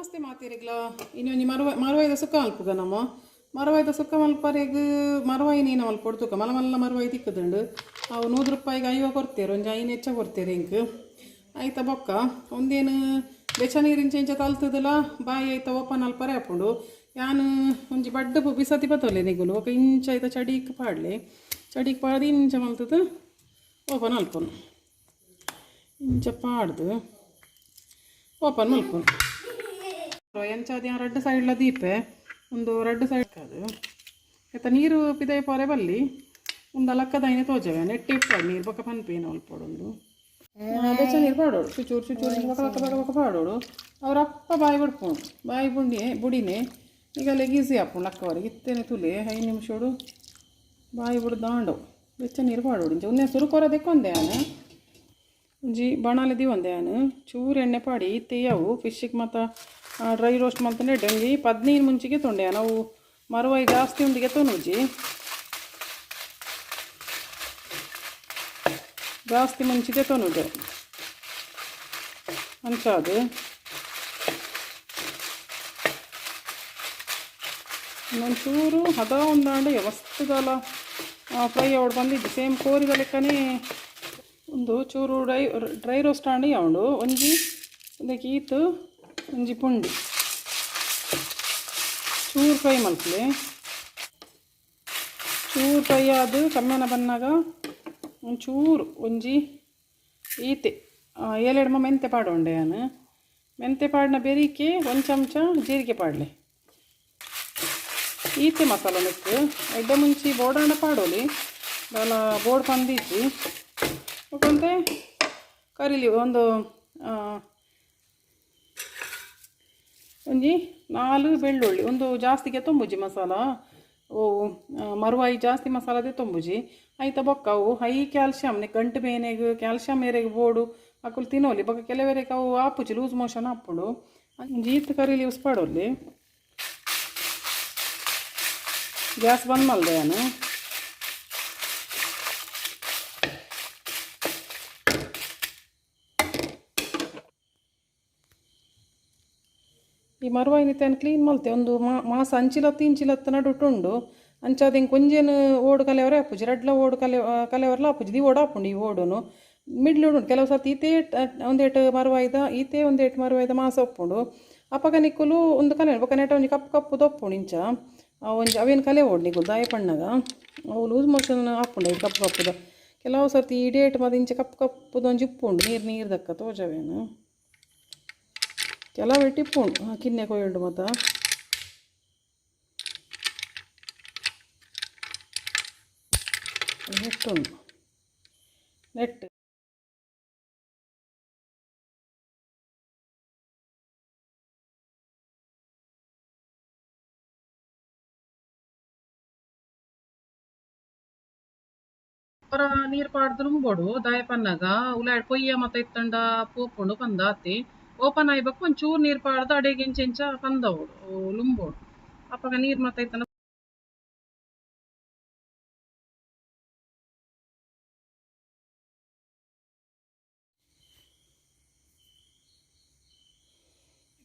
ನಮಸ್ತೆ ಮಾತಿರಿಗ್ಲ ಇನ್ನೊಂದು ಮರವಾಯ್ದ ಸುಕ್ಕ ಮಲ್ಪುಗ ನಮ್ಮ ಮರವಾಯ್ದ ಸುಕ್ಕ ಮಲ್ಪರೆಗ್ ಮರವಾಯಿ ನೀನು ಮಲ್ಪ ಕೊಡ್ತುಕ ಮಲ ಮಲ್ಲ ಮರವಾಯಿ ತಿಕ್ಕದುಂಡು ಅವು 100 ರೂಪಾಯಿಗೆ 5 ಕೊಡ್ತೇರು ಒಂಜಿ 5 ಹೆಚ್ಚ ಕೊಡ್ತೇರು ಇಂಕ್ ಆಯ್ತಾ ಬೊಕ್ಕ ಒಂದೇನು ಬೆಚ್ಚ ನೀರಿನ ಚೆಂಚ ತಲ್ತದಲ್ಲ ಬಾಯಿ ಆಯ್ತಾ ಓಪನ್ ಅಲ್ಪರೆ ಹಾಕೊಂಡು ಯಾನು ಒಂಜಿ ಬಡ್ಡ ಬಿಸತಿ ಬತ್ತೋಲೆ ನಿಗುಲು ఒక ಇಂಚ ಆಯ್ತಾ ಚಡಿಕ್ ಪಾಡ್ಲೆ ಚಡಿಕ್ ಪಾಡ್ದು ಇಂಚ ಮಲ್ತದ ಓಪನ್ ಅಲ್ಪನು ಇಂಚ ಪಾಡ್ದು ಓಪನ್ ಮಲ್ಪನು ಎಂಚಾದ ರೆಡ್ ಸೈಡ್ಲ ದೀಪೆ ಒಂದು ರೆಡ್ ಸೈಡ್ ಅದು ಆಯ್ತಾ ನೀರು ಪಿದೈ ಪೊರೆ ಬಲ್ಲಿ ಒಂದು ಲಕ್ಕದೈನೆ ತೋಜವೆ ನೆಟ್ಟಿ ಇಪ್ಪಾಡು ನೀರು ಬೊಕ್ಕ ಪನ್ಪೇನು ಅಲ್ಪಡೊಂದು ಬೆಚ್ಚ ನೀರು ಪಾಡೋಡು ಚುಚೂರು ಚುಚೂರು ಬೊಕ್ಕ ಬೊಕ್ಕ ಬೊಕ್ಕ ಬೊಕ್ಕ ಪಾಡೋಡು ಅವ್ರ ಅಪ್ಪ ಬಾಯಿ ಬಿಡ್ಕೊಂಡು ಬಾಯಿ ಬುಡಿನೇ ಈಗ ಲೆಗೀಸಿ ಹಾಕೊಂಡು ಲಕ್ಕವರೆಗೆ ಇತ್ತೇನೆ ತುಲೆ 5 ನಿಮಿಷೋಡು ಬಾಯಿ ಬಿಡ್ದಾಂಡು ಬೆಚ್ಚ ನೀರು ಪಾಡೋಡು ಇಂಚ ಉನ್ನೆ ಸುರುಕೊರ ದೆಕ್ಕೊಂದೆ ಆನೆ ಒಂಜಿ ಬಣಾಲೆ ದಿವಂದೆ ಆನೆ ಚೂರು ಎಣ್ಣೆ ಪಾಡಿ ತೆಯ್ಯವು ಫಿಶ್ಗೆ ಮತ್ತು ಡ್ರೈ ರೋಸ್ಟ್ ಮಾಡ್ತಾನೆ ಒಂಜಿ 15 ಮುಂಚಿಗೆ ತೊಂಡೆ ನಾವು ಮರವಾಯಿ ಜಾಸ್ತಿ ಉಂಡಿಗೆ ತೊನುಜಿ ಜಾಸ್ತಿ ಮುಂಚಿಗೆ ತೊನುಜು ಅಂಚಾದು ಇನ್ನೊಂಚೂರು ಹದ ಒಂದಾಂಡು ವಸ್ತುದಲ್ಲ ಫ್ರೈ ಅವಡು ಬಂದಿದ್ದು ಸೇಮ್ ಕೋರಿದ ಲೆಕ್ಕನೇ ಒಂದು ಚೂರು ಡ್ರೈ ರೋಸ್ಟ್ ಆಂಡು ಯಾವುದು ಒಂಜಿ ಅದಕ್ಕೆ ಈತು ಒಂಜಿ ಪುಂಡಿ ಚೂರು ಫ್ರೈ ಮಲ್ಪಲೆ ಚೂರು ಫ್ರೈ ಆದು ಕಮ್ಮಿನ ಬನ್ನಾಗ ಒಂಚೂರು ಒಂಜಿ ಈತೆ 7 ಮೆಂತೆ ಪಾಡೋಂಡೆ ನಾನು ಮೆಂತೆ ಪಾಡಿನ ಬೆರಿಕೆ 1 ಚಮಚ ಜೀರಿಗೆ ಪಾಡಲೆ ಈತೆ ಮಸಾಲ ಮೆಕ್ಕು ಎಡ್ಡೆ ಮುಂಚಿ ಬೋಡಾಂಡ ಪಾಡೋಲಿ ಬಲ ಬೋರ್ಡ್ ಪಂದಿಚ್ಚಿ ಮತ್ತೆ ಕರಿಲಿ ಒಂದು ಒಂಜಿ 4 ಬೆಳ್ಳುಳ್ಳಿ ಒಂದು ಜಾಸ್ತಿಗೆ ತೊಂಬುಜಿ ಮಸಾಲ ಓ ಮರುವಾಯಿ ಜಾಸ್ತಿ ಮಸಾಲದೇ ತೊಂಬುಜಿ ಆಯ್ತಾ ಬೊಕ್ಕ ಅವು ಹೈ ಕ್ಯಾಲ್ಶಿಯಮ್ ಗಂಟು ಬೇನೆಗೆ ಕ್ಯಾಲ್ಶಿಯಮ್ ಏರೆಗೆ ಬೋಡು ಹಾಕಲು ತಿನ್ನೋಲಿ ಬೊಕ್ಕ ಕೆಲವರಿಗೆ ಅವು ಆಪುಜಿ ಲೂಸ್ ಮೋಷನ್ ಹಾಪುಡು ಜೀತ್ ಕರಿಲಿ ಯೂಸ್ ಪಾಡೋಲಿ ಗ್ಯಾಸ್ ಬಂದ್ ಮಲ್ದೆ ನಾನು ಈ ಮರವಾಯಿ ನಿತ್ಯನ ಕ್ಲೀನ್ ಮಲ್ತೆ ಒಂದು ಮಾಸ ಅಂಚಿಲತ್ತು ಇಂಚಿಲತ್ತು ನಡುಟುಂಡು ಅಂಚಾದ ಹಿಂಗೆ ಕೊಂಜೇನು ಓಡು ಕಲೆಯವರೇ ಹಾಪುಜಿ ರಡ್ಲ ಓಡು ಕಲೆಯವರೆಲ್ಲ ಹಾಪುಜಿ ದಿ ಓಡು ಹಾಪುಂಡು ಈ ಓಡುನು ಮಿಡ್ಲ್ ಉಂಡು ಕೆಲವು ಸರ್ತಿ ಈತೆ ಒಂದೇಟು ಮರವಾಯ್ದ ಈತೆ ಒಂದೇಟು ಮರವಾಯ್ದ ಮಾಸ ಒಪ್ಪುಂಡು ಅಪ್ಪಗ ನಿಕ್ಕುಲು ಒಂದು ಕಲೆ ಬೊಕ್ಕ ನೆಟ ಒಂಜಿ ಕಪ್ಪು ದೊಪ್ಪುಂಡು ಇಂಚ ಒಂಜಿ ಅವೇನು ಕಲೆ ಓಡು ನಿಕ್ಕುಲು ದಾಯ ಪಣ್ಣಗ ಅವು ಲೂಸ್ ಮೋಷನ್ ಹಾಪುಂಡು ಇದು ಕಪ್ಪುದ ಕೆಲವು ಸರ್ತಿ ಈ ಡೇಟ್ ಮತ್ತು ಇಂಚ ಕಪ್ಪುದ ಒಂಜಿ ಉಪ್ಪುಂಡು ನೀರು ದಕ್ಕ ತೋಜವೇನು ಕೆಲವು ಟಿಪ್ಪುಂಡು ಕಿನ್ನೆ ಕೊಯ್ಯುಂಡು ಮತ್ತು ನೆಟ್ಟುಂಡು ನೆಟ್ಟು ಪರ ನೀರು ಪಾಡ್ದು ಲುಂಬೋಡು ದಾಯ ಪನ್ನಾಗ ಉಲಾಡ್ ಪೊಯ್ಯ ಮತ್ತು ಇತ್ತಂಡ ಪೋಪುಂಡು ಪಂದ ಆತಿ ಓಪನ್ ಆಯ್ಬೇಕು ಒಂಚೂರು ನೀರು ಪಾಡ್ದು ಅಡೆಗೆ ಇಂಚ ಪಂದವೋಡು ಲುಂಬೋಡು ಅಪ್ಪಗ ನೀರು ಮತ್ತೆ ಇತ್ತನ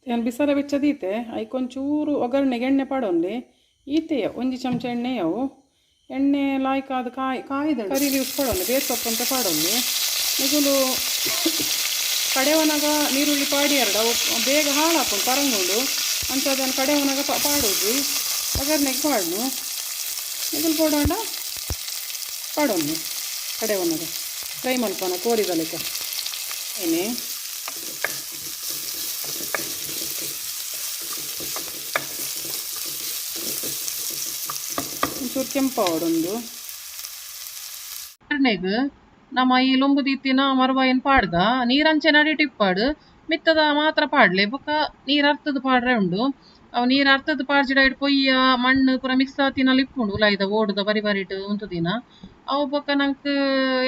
ಏನು ಬಿಸಲ ಬೆಚ್ಚದೀತೆ ಐಕೊಂಚೂರು ಒಗ್ಗರಣೆಗೆ ಎಣ್ಣೆ ಪಾಡೋನ್ಲಿ ಈತೆಯ ಒಂಜಿ ಚಮಚ ಎಣ್ಣೆಯವು ಎಣ್ಣೆ ಲಾಯ್ಕಾದ ಕಾಯ್ದ ಕರಿಲಿ ಉಸ್ಕೊಡೋನ್ಲಿ ಬೇಸೊಪ್ಪು ಅಂತ ಪಾಡೋನ್ಲಿ ನಿಗುಲು ಕಡೆವನಾಗ ನೀರುಳ್ಳಿ ಪಾಡಿ ಅವು ಬೇಗ ಹಾಳು ಹಾಕೊಂಡು ಪರಂಗುಂಡು ಅಂಥದನ್ನು ಕಡೆವನಾಗ ಪಾಡೋದು ಒಗ್ಗರಣೆಗೆ ಪಾಡ್ನು ನಿಗುಲು ಪೋಡೋಂಡ ಪಾಡೋನು ಕಡೆವನಾಗ ಫ್ರೈ ಮಲ್ಪನ ಕೋರಿದಲಿಕ ಏನೇ ಒಂಚೂರು ಕೆಂಪಾವಡೊಂದು ಎಣ್ಣೆಗೆ ನಮ್ಮ ಈ ಲೊಂಬು ದೀತಿನ ಮರವಾಯಿನ ಪಾಡ್ಗ ನೀರಂಚೆ ನಡಿಟಿಪ್ಪಾಡು ಮಿತ್ತದ ಮಾತ್ರ ಪಾಡ್ಲೆ ಬೊಕ್ಕ ನೀರು ಅರ್ತದ ಪಾಡ್ರೆ ಉಂಡು ಅವು ನೀರು ಅರ್ತದ ಪಾಡ್ಜಿಡ ಇಟ್ಟು ಪೊಯ್ಯ ಮಣ್ಣು ಪೂರ ಮಿಕ್ಸ್ ಆತಿನಲ್ಲಿ ಇಪ್ಪುಂಡು ಉಲಾಯ್ದ ಓಡುದ ಬರಿ ಬರಿಟ್ ಉಂತುದಿನ ಅವು ಬೊಕ್ಕ ನಂಗೆ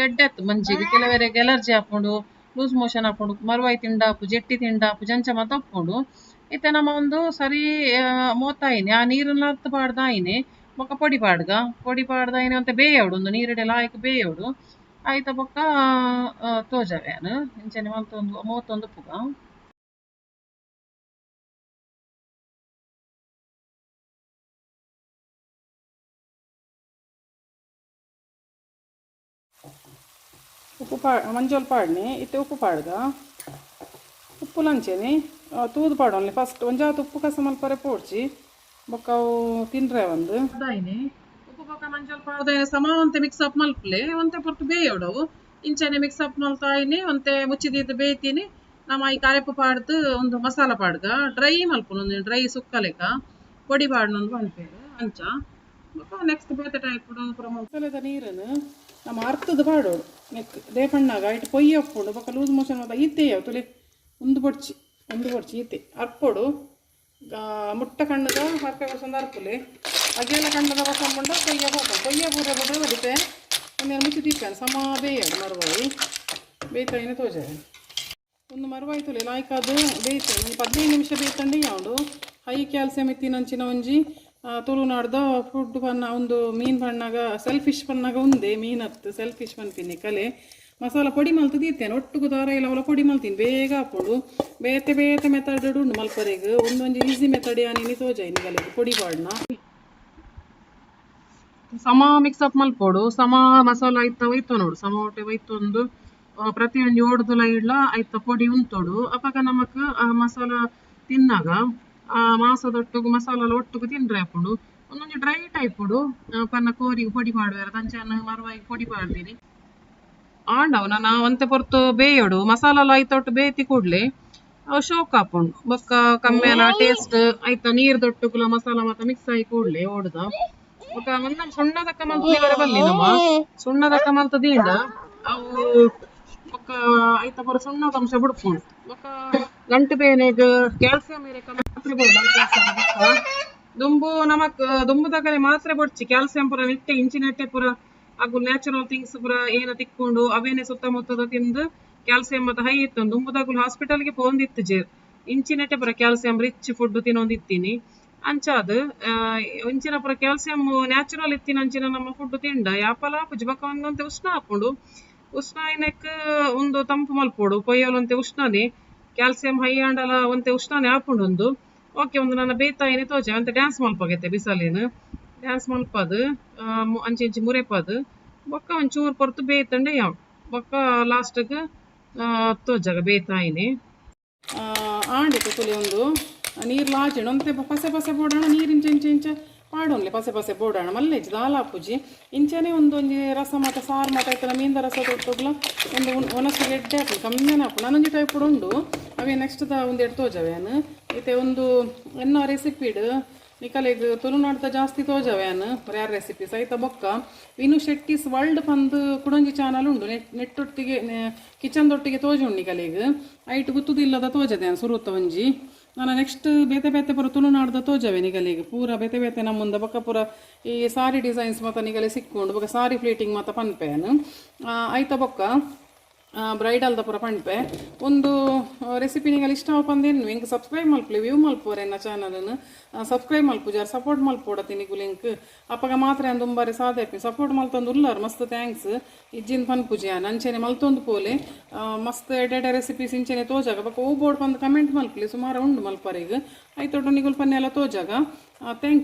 ಎಡ್ಡೆತ್ತು ಮಂಜಿಗೆ ಕೆಲವರಿಗೆ ಎಲರ್ಜಿ ಹಾಕೊಂಡು ಲೂಸ್ ಮೋಷನ್ ಹಾಕೊಂಡು ಮರವಾಯಿ ತಿಂಡಾಪು ಜೆಟ್ಟಿ ತಿಂಡಾಪು ಜಂಚ ಮತ್ತು ಹಾಕೊಂಡು ಇತ್ತೆ ನಮ್ಮ ಒಂದು ಸರಿ ಮೋತಾಯಿನಿ ಆ ನೀರನ್ನ ಅರ್ಥ ಪಾಡ್ದಾಯಿನಿ ಬೊಕ್ಕ ಪೊಡಿ ಪಾಡ್ದಾಯಿನಿ ಅಂತ ಬೇಯೋಡು ಒಂದು ನೀರಿಡೆಲ್ಲ ಆಯ್ಕೆ ಬೇಯೋಡು ಆಯ್ತಾ ಬೊಕ್ಕ ತೋಜವೆ ಇಂಚನೆ 31 ಪುಗ ಉಪ್ಪು ಮಂಜೋಲ್ ಪಾಡ್ನಿ ಇತ್ತೆ ಉಪ್ಪು ಪಾಡ್ಗ ಉಪ್ಪು ಲಂಚೆನಿ ತೂದು ಪಾಡೋನ್ಲಿ ಫಸ್ಟ್ ಒಂಜಾತು ಉಪ್ಪು ಕಸ ಮಲ್ಪರೆ ಪೋಡ್ಚಿ ಬೊಕ್ಕ ಅವು ತಿನ್ರೆ ಒಂದು ದಾಯಿನಿ ಉಪ್ಪು ಬೊಕ್ಕ ಮಂಜೋಲ್ ಪಾಡ್ದೆ ಸಮ ಒಂತೆ ಮಿಕ್ಸ್ ಅಪ್ ಮಲ್ಪಲೆ ಒಂತೆ ಪೊರ್ತು ಬೇಯೋಡವು ಇಂಚನೆ ಮಿಕ್ಸ್ ಅಪ್ ಮಲ್ತಾಯಿನಿ ಒಂತೆ ಮುಚ್ಚಿದಿದ್ದು ಬೇಯ್ತೀನಿ ನಮ್ಮ ಈ ಕಾರೆಪ್ಪು ಪಾಡ್ದು ಒಂದು ಮಸಾಲ ಪಾಡ್ಗ ಡ್ರೈ ಮಲ್ಪುನು ಒಂದು ಡ್ರೈ ಸುಕ್ಕಲೆಕ ಪೊಡಿ ಪಾಡ್ನೊಂದು ಮಲ್ಪೇರು ಅಂಚ ನೆಕ್ಸ್ಟ್ ಬೇತೆ ಟೈಪ್ ಮಸಾಲೆದ ನೀರನ್ನು ನಮ್ಮ ಅರ್ಥದ ಪಾಡೋಡು ನೆಕ್ ದೇಪಣ್ಣಾಗ ಇಟ್ಟು ಪೊಯ್ಯಿ ಅಪ್ಪೋಡು ಬೊಕ್ಕ ಲೂಸ್ ಮೋಷನ್ ಮಾತ ಈತೆಯ ತುಳಿ ಒಂದು ಬೊಡ್ಚಿ ಈತೆ ಅರ್ಪೋಡು ಮುಟ್ಟ ಕಣ್ಣದ ಹರ್ಪೆ ಬಸಂದು ಅರ್ಪುಲೆ ಅಗೆಲ್ಲ ಕಣ್ಣದ ಬಸಂಬಂಡ ಪೊಯ್ಯ ಪೂರ ಬಿಡ್ರೆ ಹೊಡಿತೆ ಒಂದೇನು ಮುಚ್ಚಿ ದೀಪಾನ ಸಮ ಬೇಯದು ಮರುವಾಯಿ ಬೇಯ್ತಾಯಿನ ತೋಜಾರೆ ಒಂದು ಮರುವಾಯಿ ತುಳಿ ಲಾಯ್ಕದು ಬೇಯ್ತಾನೆ ಒಂದು 15 ನಿಮಿಷ ಬೇಯ್ತಂಡು ಯಾವುದು ಹೈ ಕ್ಯಾಲ್ಸಿಯಂ ಇತ್ತಿನಂಚಿನ ಒಂಜಿ ತುಳುನಾಡ್ದ ಫುಡ್ ಪನ್ನ ಒಂದು ಮೀನು ಪಣ್ಣಾಗ ಸೆಲ್ಫಿಶ್ ಪನ್ನಾಗ ಒಂದೇ ಮೀನತ್ತು ಸೆಲ್ಫಿಶ್ ಪನ್ಪಿನಿ ಕಲೆ ಮಸಾಲ ಪೊಡಿ ಮಲ್ತು ತೀರ್ತೇನೆ ಒಟ್ಟಿಗೆ ದಾರ ಇಲ್ಲ ಅವಳ ಪೊಡಿ ಮಲ್ತೀನಿ ಬೇಗ ಹಾಕೊಂಡು ಬೇತೆ ಮೆಥಡ್ ಉಂಡು ಮಲ್ಪರೆಗೆ ಒಂದೊಂದು ಈಸಿ ಮೆಥಡ್ ಯಾನಿ ತೋಜಾಯಿನಿ ಕಲೆಗೆ ಪೊಡಿ ಪಾಡ್ನ ಸಮ ಮಿಕ್ಸ್ ಅಪ್ ಮಲ್ಪೋಡು ಸಮ ಮಸಾಲ ಐತ ಒಯ್ತು ನೋಡು ಸಮ ಹೊಟ್ಟೆ ಒಯ್ತೊಂದು ಪ್ರತಿಯೊಂದು ಓಡ್ದುಲ ಇಡ್ಲ ಐತ ಪೊಡಿ ಉಂತೋಡು ಅಪಗ ನಮಕ್ ಮಸಾಲ ತಿನ್ನಾಗ ಮಾಸದೊಟ್ಟಿಗೆ ಮಸಾಲ ಒಟ್ಟಿಗೆ ತಿಂದ್ರೆ ಹಾಕೊಂಡು ಒಂದೊಂದು ಡ್ರೈ ಟೈಪುಡು ಪನ್ನ ಕೋರಿಗೆ ಪೊಡಿ ಮಾಡುವಾರ ತಂಚನ ಮರುವಾಗಿ ಪೊಡಿ ಮಾಡ್ತೀನಿ ಆಂಡವು ನಾನು ಒಂತೆ ಪೊರ್ತು ಬೇಯೋಡು ಮಸಾಲ ಐತೊಟ್ಟು ಬೇಯ್ತಿ ಕೂಡ್ಲೆ ಅವು ಶೋಕ್ ಹಾಕೊಂಡು ಬೊಕ್ಕ ಕಮ್ಮೆಲ ಟೇಸ್ಟ್ ಆಯ್ತ ನೀರು ದೊಟ್ಟುಗುಲ ಮಸಾಲ ಮಾತ ಮಿಕ್ಸ್ ಆಗಿ ಕೂಡ್ಲೆ ಓಡುದ ಬೊಕ್ಕ ಒಂದ್ ಸುಣ್ಣದಕ್ಕ ಮಲ್ತಿವರೆ ಬಲ್ಲಿ ನಮ್ಮ ಸುಣ್ಣದಕ್ಕ ಮಲ್ತದಿಂದ ಅವು ಬೊಕ್ಕ ಐತ ಪುರ ಸುಣ್ಣದ ಅಂಶ ಬಿಡ್ಕೊಂಡು ಬೊಕ್ಕ ಗಂಟು ಬೇನೆಗ್ ಕ್ಯಾಲ್ಸಿಯಂ ದುಂಬು ನಮಕ್ ದುಂಬುದಾಗಲೆ ಮಾತ್ರೆ ಬೊಡ್ಚಿ ಕ್ಯಾಲ್ಸಿಯಂ ಪುರ ನೆಟ್ಟೆ ಇಂಚಿ ನೆಟ್ಟೆ ಪುರ ಹಾಗೂ ನ್ಯಾಚುರಲ್ ಥಿಂಗ್ಸ್ ಪುರ ಏನ ತಿಕ್ಕೊಂಡು ಅವೇನೆ ಸುತ್ತಮುತ್ತದ ತಿಂದು ಕ್ಯಾಲ್ಸಿಯಂ ಮತ್ತೆ ಹೈ ಇತ್ತು ದುಂಬುದಾಗುಲು ಹಾಸ್ಪಿಟಲ್ಗೆ ಪೋಂದಿತ್ತು ಜೇರ್ ಇಂಚಿ ನೆಟ್ಟೆ ಪುರ ಕ್ಯಾಲ್ಸಿಯಂ ರಿಚ್ ಫುಡ್ ತಿನ್ನೊಂದಿತ್ತೀನಿ ಅಂಚಾದ ಇಂಚಿನ ಪುರ ಕ್ಯಾಲ್ಸಿಯಂ ನ್ಯಾಚುರಲ್ ಇತ್ತಿನ ಅಂಚಿನ ನಮ್ಮ ಫುಡ್ ತಿಂಡ ಯಾಪಲ ಪುಜ್ಬಕ ಒಂದಂತೆ ಉಷ್ಣ ಹಾಕೊಂಡು ಉಷ್ಣ ಐನಕ್ ಒಂದು ತಂಪು ಮಲ್ಪೋಡು ಪೊಯ್ಯಲಂತೆ ಉಷ್ಣನೆ ಕ್ಯಾಲ್ಸಿಯಂ ಹೈ ಆಂಡಲ ಒಂತೆ ಉಷ್ಣನೆ ಹಾಕೊಂಡು ಒಂದು ಓಕೆ ಒಂದು ನನ್ನ ಬೇಯ್ತಾಯಿನಿ ತೋಜೆ ಅಂತ ಡ್ಯಾನ್ಸ್ ಮಲ್ಪಾಗೈತೆ ಬಿಸಲೇನು ಡ್ಯಾನ್ಸ್ ಮಲ್ಪದು ಅಂಚಿ ಇಂಚಿ ಮುರೆಪದು ಬೊಕ್ಕ ಒಂಚೂರು ಪೊರ್ತು ಬೇಯ್ತಂಡೆ ಯಾವ ಬೊಕ್ಕ ಲಾಸ್ಟ್ಗೆ ತೋಜಾಗ ಬೇಯ್ತಾಯಿನಿ ಆಂಡಿತು ತುಳಿ ಒಂದು ನೀರು ಲಾಚಿಣ ಒಂತೆ ಪಸೆ ಬೋಡೋಣ ನೀರು ಇಂಚ ಪಾಡೋನ್ಲಿ ಪಸೆ ಬೋಡೋಣ ಮಲ್ಲೆಜ್ಜಿ ದಾಲಾಪುಜಿ ಇಂಚನೆ ಒಂದೊಂದು ರಸ ಮಾತ ಸಾರು ಮಾತ ಆಯ್ತಲ್ಲ ಮೀನ್ದ ರಸ ತೊಟ್ಟೋಗ್ಲ ಒಂದು ಒಣಸಿ ಗೆಡ್ಡೆ ಹಾಕು ಕಮ್ಮಿನೇ ಹಾಕು ನಾನೊಂದು ಟೈಪ್ ಉಂಡು ಅವೇ ನೆಕ್ಸ್ಟ್ ಒಂದು ಎಡ್ ತೋಜವೇನು ಮತ್ತೆ ಒಂದು ಎನ್ನೋ ರೆಸಿಪಿಡ್ ನಿಕಲೆಗ್ ತುಳುನಾಡ್ದ ಜಾಸ್ತಿ ತೋಜವೇನು ರ್ಯಾರ್ ರೆಸಿಪೀಸ್ ಆಯ್ತಾ ಬೊಕ್ಕ ವಿನು ಶೆಟ್ಟಿಸ್ ವರ್ಲ್ಡ್ ಪಂದು ಕುಡೊಂಜಿ ಚಾನಲ್ ಉಂಡು ನೆಟ್ಟೊಟ್ಟಿಗೆ ಕಿಚನ್ದೊಟ್ಟಿಗೆ ತೋಜುಂಡು ನಿಕಲೆಗ್ ಐಟ್ ಗುತ್ತುದಿಲ್ಲದ ತೋಜದೆ ಸುರುತ್ತ ಒಂಜಿ ನಾನು ನೆಕ್ಸ್ಟ್ ಬೇತೆ ಪುರ ತುಳುನಾಡ್ದ ತೋಜವೆ ನಿಗಲಿಗೆ ಪೂರ ಬೇತೆ ನಮ್ಮುಂದ ಬೊಕ್ಕ ಪೂರ ಈ ಸಾರಿ ಡಿಸೈನ್ಸ್ ಮಾತ ನಿಗಲೆ ಸಿಕ್ಕೊಂಡು ಬೊಕ್ಕ ಸಾರಿ ಫ್ಲೀಟಿಂಗ್ ಮಾತ ಪನ್ಪೇನು ಆಯ್ತಾ ಬೊಕ್ಕ ಬ್ರೈಡಲ್ದ ಪೂರ ಪಂಡ್ಪೆ ಒಂದು ರೆಸಿಪಿ ನಿಗಲು ಇಷ್ಟ ಪಂದೇನು ಹಿಂಗೆ ಸಬ್ಸ್ಕ್ರೈಬ್ ಮಲ್ಪಲಿ ವ್ಯೂ ಮಲ್ಪೋರೆ ನನ್ನ ಚಾನಲನ್ನು ಸಬ್ಸ್ಕ್ರೈಬ್ ಮಲ್ಪುಜಾರ ಸಪೋರ್ಟ್ ಮಲ್ಪೋಡತಿ ನಿಗು ಲಿಂಕ್ ಅಪ್ಪಗ ಮಾತ್ರ ಅಂದು ತುಂಬಾರಿ ಸಾಧ್ಯ ಸಪೋರ್ಟ್ ಮಲ್ತೊಂದು ಉಲ್ಲಾರ ಮಸ್ತ್ ಥ್ಯಾಂಕ್ಸ್ ಇಜ್ಜಿನ ಪನ್ಪುಜಿ ನಂಚೆನೆ ಮಲ್ತೊಂದು ಪೋಲೆ ಮಸ್ತ್ ಎಡೆ ರೆಸಿಪೀಸ್ ಇಂಚೆನೆ ತೋಜಾಗ ಬೊಕ್ಕ ಹೂ ಬೋರ್ಡ್ ಬಂದು ಕಮೆಂಟ್ ಮಲ್ಪಲಿ ಸುಮಾರು ಉಂಡು ಮಲ್ಪರಿಗೆ ಆಯ್ತೊಟ್ಟು ನಿಗುಲ್ ಪನ್ನೆ ಎಲ್ಲ ತೋಜಾಗ ಥ್ಯಾಂಕ್